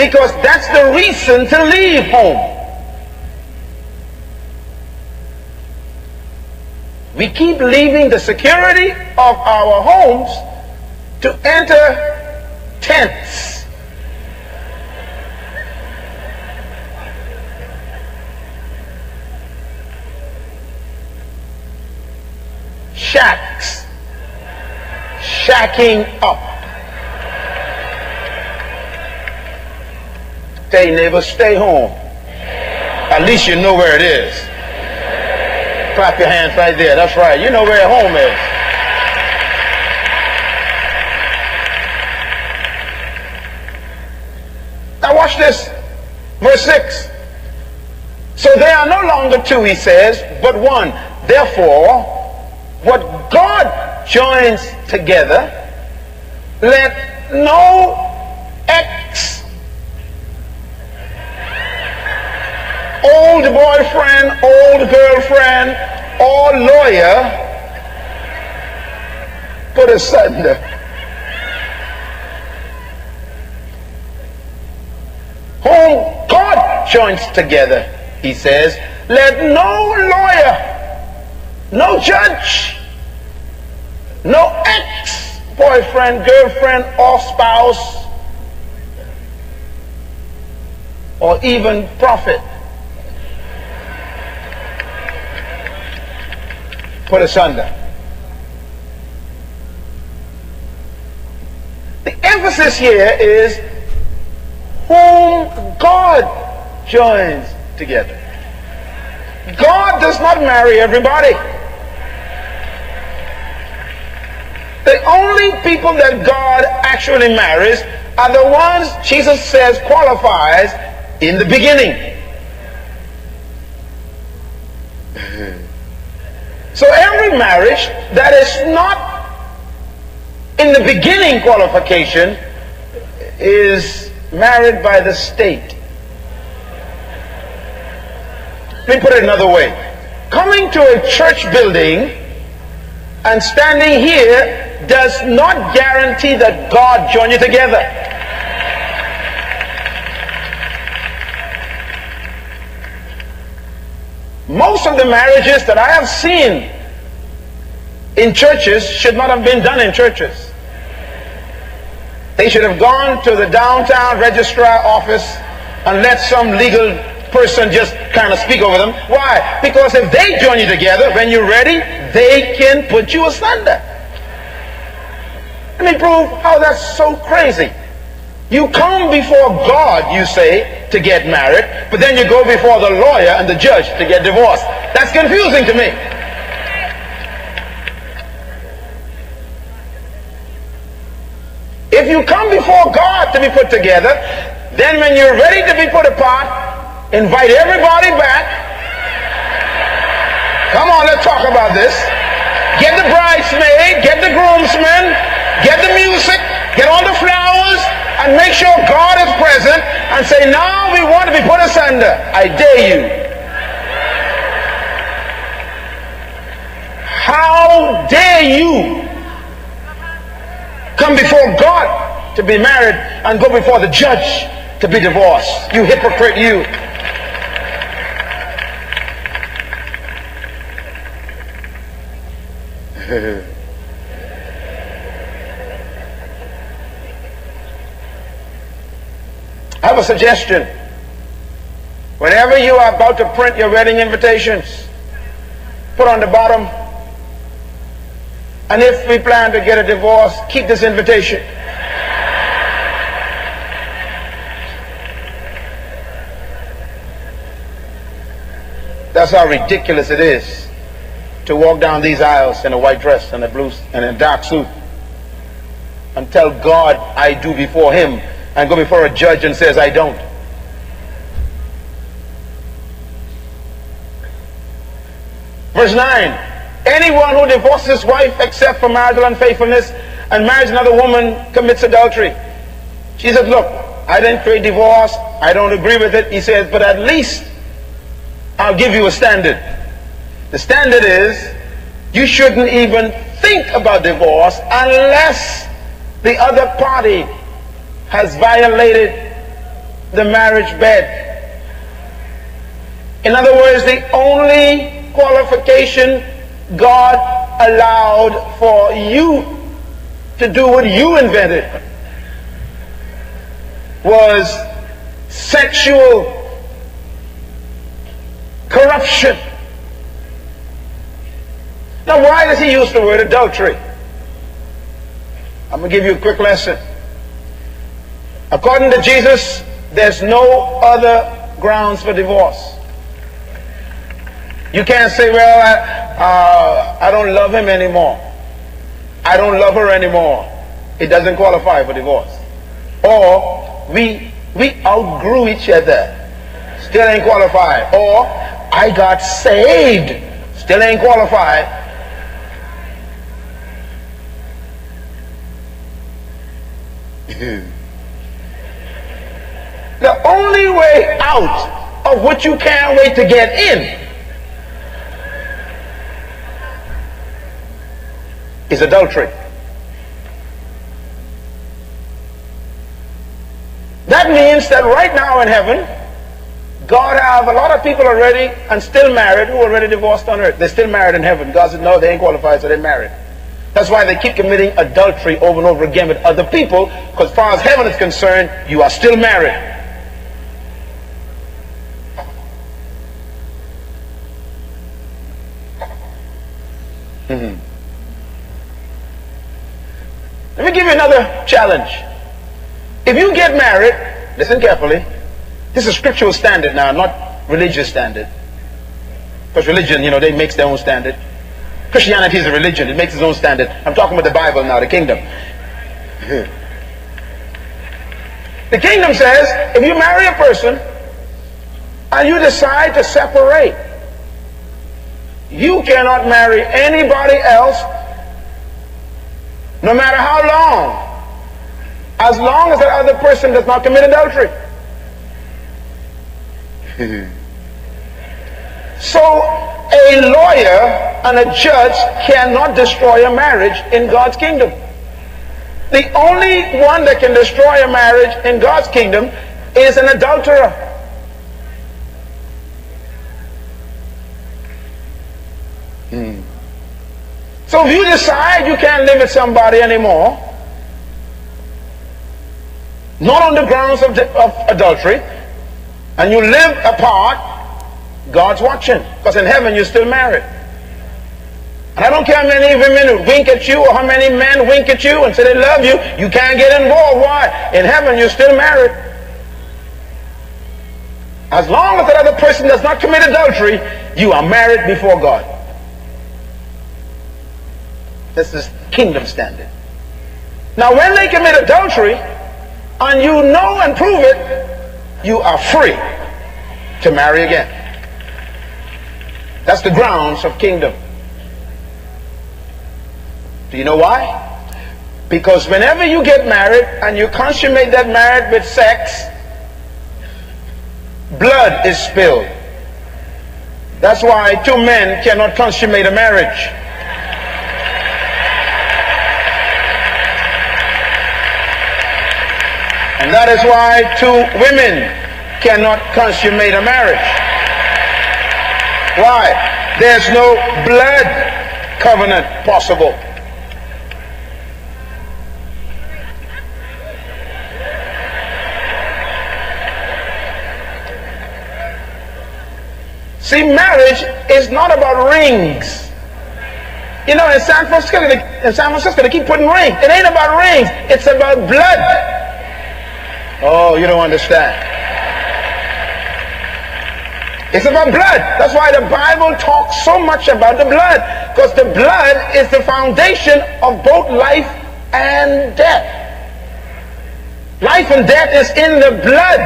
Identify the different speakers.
Speaker 1: because that's the reason to leave home. We keep leaving the security of our homes to enter tents. Shacks. Shacking up. Tell your neighbor, stay home. At least you know where it is. Clap your hands right there. That's right. You know where home is. Now watch this. Verse 6. So they are no longer two, he says, but one. Therefore, what God joins together, let no ex, old boyfriend, old girlfriend, or lawyer put asunder. Whom God joins together, he says, let no lawyer, no judge, no ex-boyfriend, girlfriend, or spouse, or even prophet put asunder. The emphasis here is whom God joins together. God does not marry everybody. The only people that God actually marries are the ones Jesus says qualifies in the beginning. So every marriage that is not in the beginning qualification is married by the state. Let me put it another way. Coming to a church building and standing here does not guarantee that God join you together. Most of the marriages that I have seen in churches should not have been done in churches. They should have gone to the downtown registrar office and let some legal person just kind of speak over them. Why? Because if they join you together, when you're ready, they can put you asunder. Let me prove how that's so crazy. You come before God, you say, to get married, but then you go before the lawyer and the judge to get divorced. That's confusing to me. If you come before God to be put together, then when you're ready to be put apart, invite everybody back. Come on, let's talk about this. Get the bridesmaid, get the groomsmen, get the music, get all the flowers, and make sure God is present, and say, now we want to be put asunder. I dare you. How dare you come before God to be married and go before the judge to be divorced? You hypocrite, you. I have a suggestion. Whenever you are about to print your wedding invitations, put on the bottom, and if we plan to get a divorce, keep this invitation. That's how ridiculous it is to walk down these aisles in a white dress and a blue and a dark suit and tell God I do before him, and go before a judge and says I don't. Verse 9. Anyone who divorces his wife except for marital unfaithfulness and marries another woman commits adultery. She said, look, I didn't create divorce. I don't agree with it. He says, but at least I'll give you a standard. The standard is you shouldn't even think about divorce unless the other party has violated the marriage bed. In other words, the only qualification God allowed for you to do what you invented was sexual corruption. Now, why does he use the word adultery? I'm going to give you a quick lesson. According to Jesus, there's no other grounds for divorce. You can't say, well, I don't love him anymore. I don't love her anymore. It doesn't qualify for divorce. Or we outgrew each other. Still ain't qualified. Or I got saved. Still ain't qualified. The only way out of what you can't wait to get in is adultery. That means that right now in heaven, God have a lot of people already and still married who are already divorced on earth. They're still married in heaven. God said, no, they ain't qualified, so they're married. That's why they keep committing adultery over and over again with other people, because as far as heaven is concerned, you are still married. Let me give you another challenge. If you get married, listen carefully, this is scriptural standard now, not religious standard. Because religion, they makes their own standard. Christianity is a religion, it makes its own standard. I'm talking about the Bible now, the kingdom. The kingdom says, if you marry a person and you decide to separate, you cannot marry anybody else, no matter how long as that other person does not commit adultery. So a lawyer and a judge cannot destroy a marriage in God's kingdom. The only one that can destroy a marriage in God's kingdom is an adulterer. So if you decide you can't live with somebody anymore, not on the grounds of adultery, and you live apart, God's watching. Because in heaven you're still married. And I don't care how many women who wink at you or how many men wink at you and say they love you, you can't get involved. Why? In heaven you're still married. As long as that other person does not commit adultery, you are married before God. This is kingdom standard. Now when they commit adultery, and you know and prove it, you are free to marry again. That's the grounds of kingdom. Do you know why? Because whenever you get married and you consummate that marriage with sex, blood is spilled. That's why two men cannot consummate a marriage. And that is why two women cannot consummate a marriage. Why? There's no blood covenant possible. See, marriage is not about rings. In San Francisco, they keep putting rings. It ain't about rings. It's about blood. Oh, you don't understand. It's about blood. That's why the Bible talks so much about the blood. Because the blood is the foundation of both life and death. Life and death is in the blood.